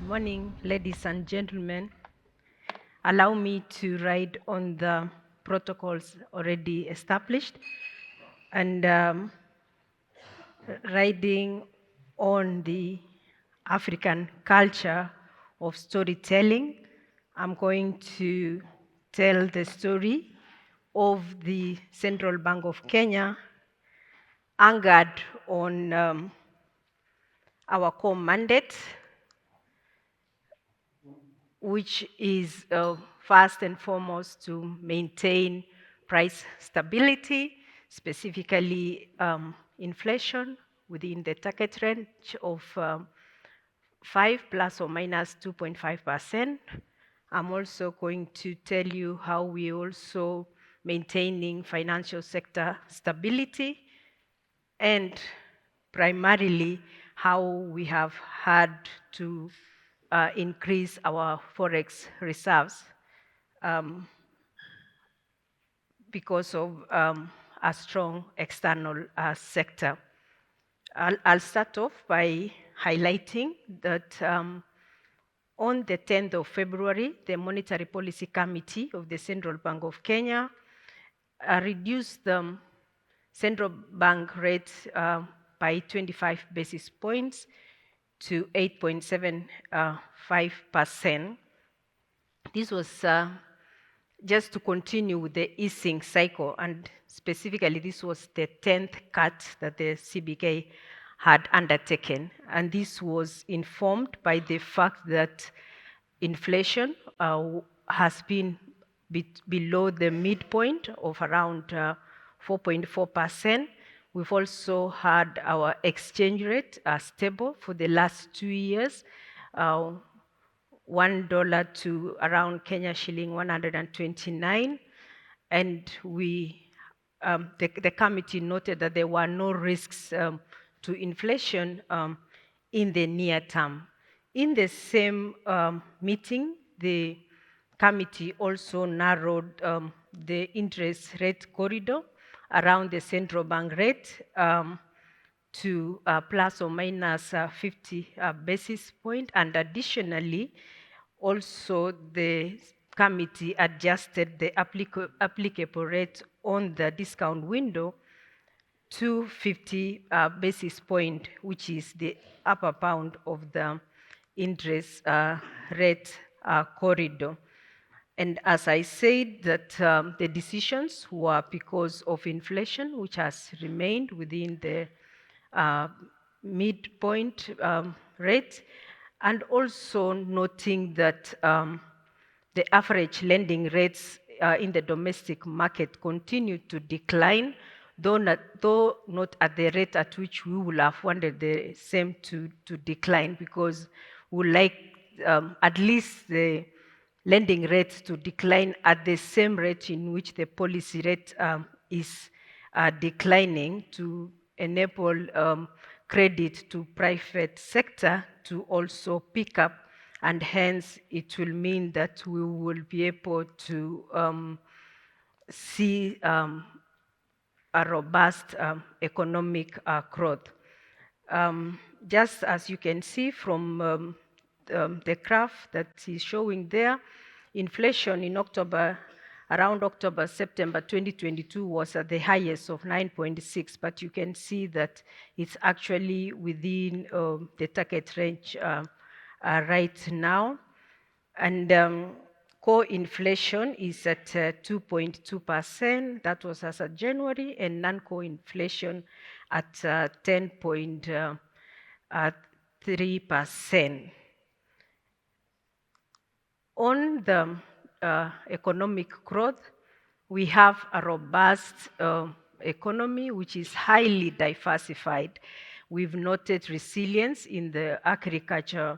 morning, ladies and gentlemen. Allow me to ride on the protocols already established and riding on the African culture of storytelling. I'm going to tell the story of the Central Bank of Kenya, anchored on our core mandate, which is first and foremost to maintain price stability, specifically inflation within the target range of 5 plus or minus 2.5%. I'm also going to tell you how we also maintaining financial sector stability and primarily how we have had to increase our forex reserves because of a strong external sector. I'll start off by highlighting that on the 10th of February, the Monetary Policy Committee of the Central Bank of Kenya reduced the central bank rate by 25 basis points to 8.75%. This was just to continue with the easing cycle, and specifically, this was the 10th cut that the CBK had undertaken. And this was informed by the fact that inflation has been below the midpoint of around 4.4%. We've also had our exchange rate stable for the last 2 years, $1 to around Kenya shilling 129. And the committee noted that there were no risks to inflation in the near term. In the same meeting, the committee also narrowed the interest rate corridor around the central bank rate to plus or minus 50 basis point, and additionally, also the committee adjusted the applicable rate on the discount window to 50 basis point, which is the upper bound of the interest rate corridor. And as I said, that the decisions were because of inflation, which has remained within the midpoint rate, and also noting that the average lending rates in the domestic market continue to decline, though not at the rate at which we would have wanted the same to decline, because we like at least the lending rates to decline at the same rate in which the policy rate is declining, to enable credit to private sector to also pick up, and hence it will mean that we will be able to see a robust economic growth. Just as you can see from the graph that is showing there, inflation in around October, September 2022 was at the highest of 9.6, but you can see that it's actually within the target range right now. And core inflation is at 2.2%. That was as of January, and non-core inflation at 10.3%. On the economic growth, we have a robust economy which is highly diversified. We've noted resilience in the agriculture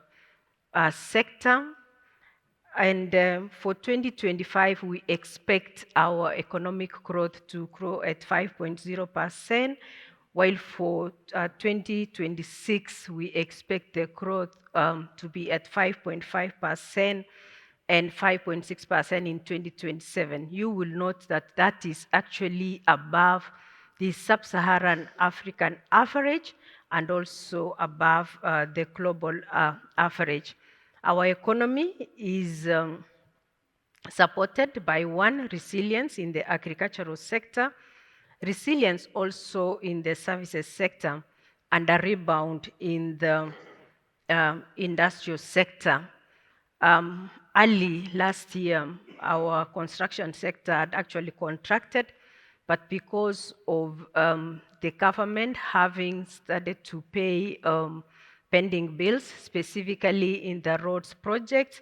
sector. And for 2025, we expect our economic growth to grow at 5.0%, while for 2026, we expect the growth to be at 5.5% and 5.6% in 2027. You will note that that is actually above the sub-Saharan African average and also above the global average. Our economy is supported by one, resilience in the agricultural sector, resilience also in the services sector, and a rebound in the industrial sector. Early last year, our construction sector had actually contracted, but because of the government having started to pay pending bills, specifically in the roads project,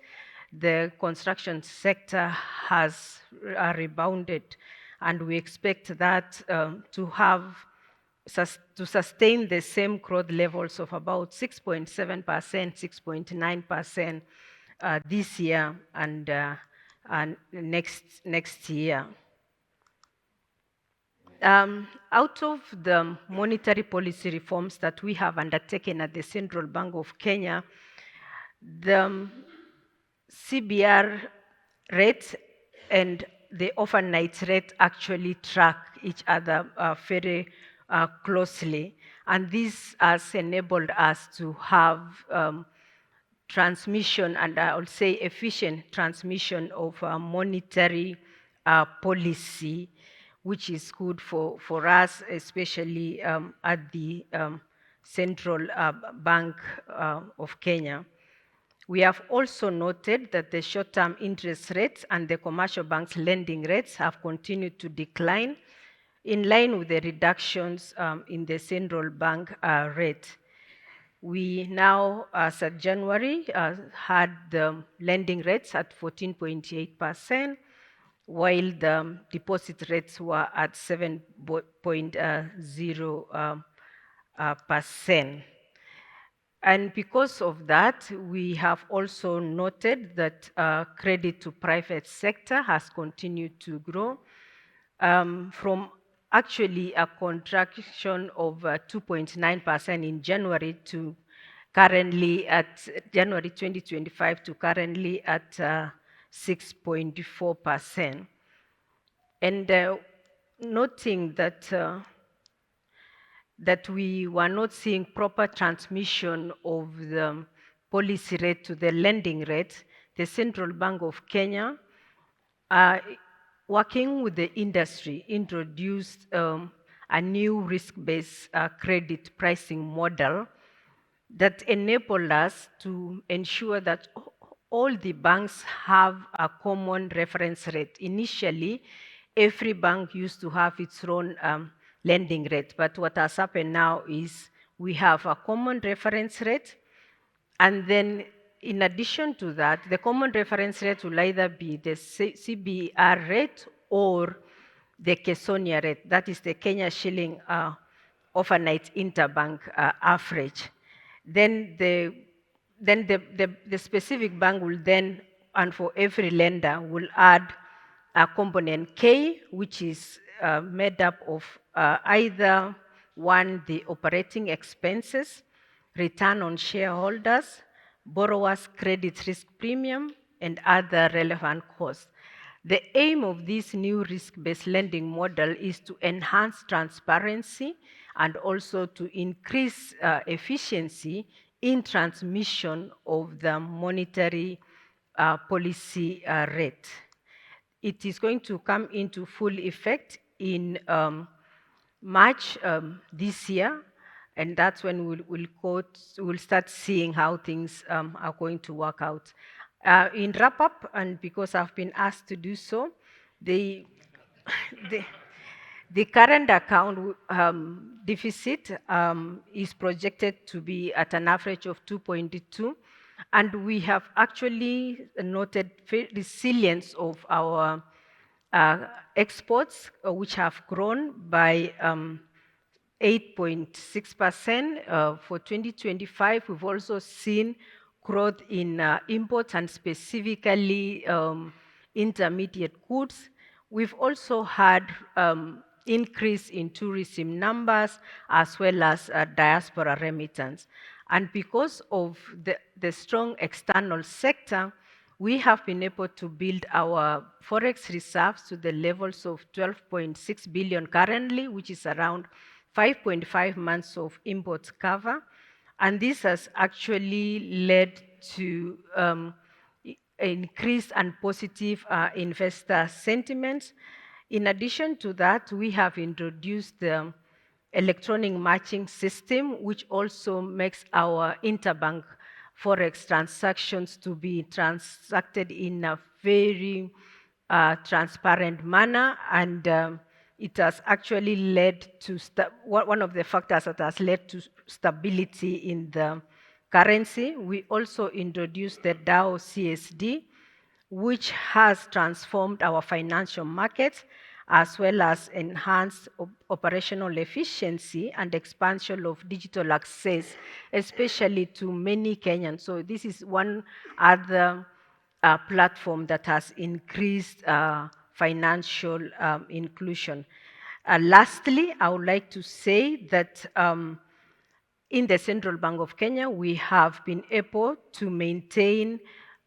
the construction sector has rebounded, and we expect that to sustain the same growth levels of about 6.7%, 6.9% this year and next year. Out of the monetary policy reforms that we have undertaken at the Central Bank of Kenya, the CBR rate and the overnight rate actually track each other very closely. And this has enabled us to have transmission, and I would say efficient transmission of monetary policy, which is good for us, especially at the Central Bank of Kenya. We have also noted that the short-term interest rates and the commercial banks' lending rates have continued to decline in line with the reductions in the central bank rate. We now, as of January, had the lending rates at 14.8%, while the deposit rates were at 7.0%. And because of that, we have also noted that credit to private sector has continued to grow from actually a contraction of 2.9% in January to currently at January 2025 to currently at 6.4%. And noting that we were not seeing proper transmission of the policy rate to the lending rate, the Central Bank of Kenya, working with the industry, introduced a new risk-based credit pricing model that enabled us to ensure that all the banks have a common reference rate. Initially, every bank used to have its own lending rate, but what has happened now is we have a common reference rate, and then in addition to that, the common reference rate will either be the CBR rate or the Kesonia rate, that is the Kenya shilling overnight interbank average. Then the specific bank will then, and for every lender, will add a component K, which is made up of either one, the operating expenses, return on shareholders, borrower's credit risk premium, and other relevant costs. The aim of this new risk-based lending model is to enhance transparency and also to increase efficiency in transmission of the monetary policy rate. It is going to come into full effect in March this year, and that's when we'll start seeing how things are going to work out. In wrap up, and because I've been asked to do so, the current account deficit is projected to be at an average of 2.2, and we have actually noted resilience of our exports, which have grown by 8.6%. For 2025, we've also seen growth in imports and specifically intermediate goods. We've also had increase in tourism numbers as well as diaspora remittance. And because of the strong external sector, we have been able to build our forex reserves to the levels of 12.6 billion currently, which is around 5.5 months of imports cover. And this has actually led to increased and positive investor sentiment. In addition to that, we have introduced the electronic matching system, which also makes our interbank forex transactions to be transacted in a very transparent manner, and it has actually led to one of the factors that has led to stability in the currency. We also introduced the DAO CSD, which has transformed our financial markets as well as enhanced operational efficiency and expansion of digital access, especially to many Kenyans. So this is one other platform that has increased financial inclusion. Lastly, I would like to say that in the Central Bank of Kenya, we have been able to maintain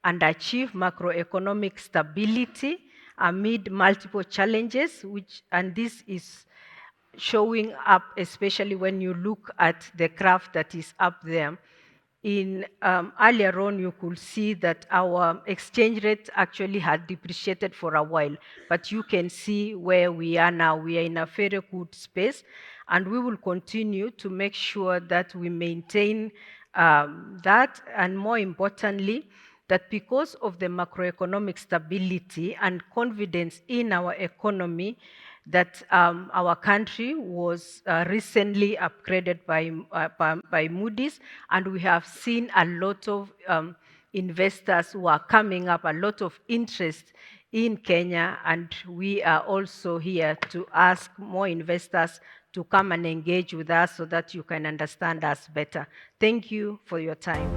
and achieve macroeconomic stability amid multiple challenges, and this is showing up, especially when you look at the graph that is up there. In earlier on, you could see that our exchange rate actually had depreciated for a while, but you can see where we are now. We are in a very good space, and we will continue to make sure that we maintain that, and more importantly, that because of the macroeconomic stability and confidence in our economy, that our country was recently upgraded by Moody's, and we have seen a lot of investors who are coming up, a lot of interest in Kenya, and we are also here to ask more investors to come and engage with us so that you can understand us better. Thank you for your time.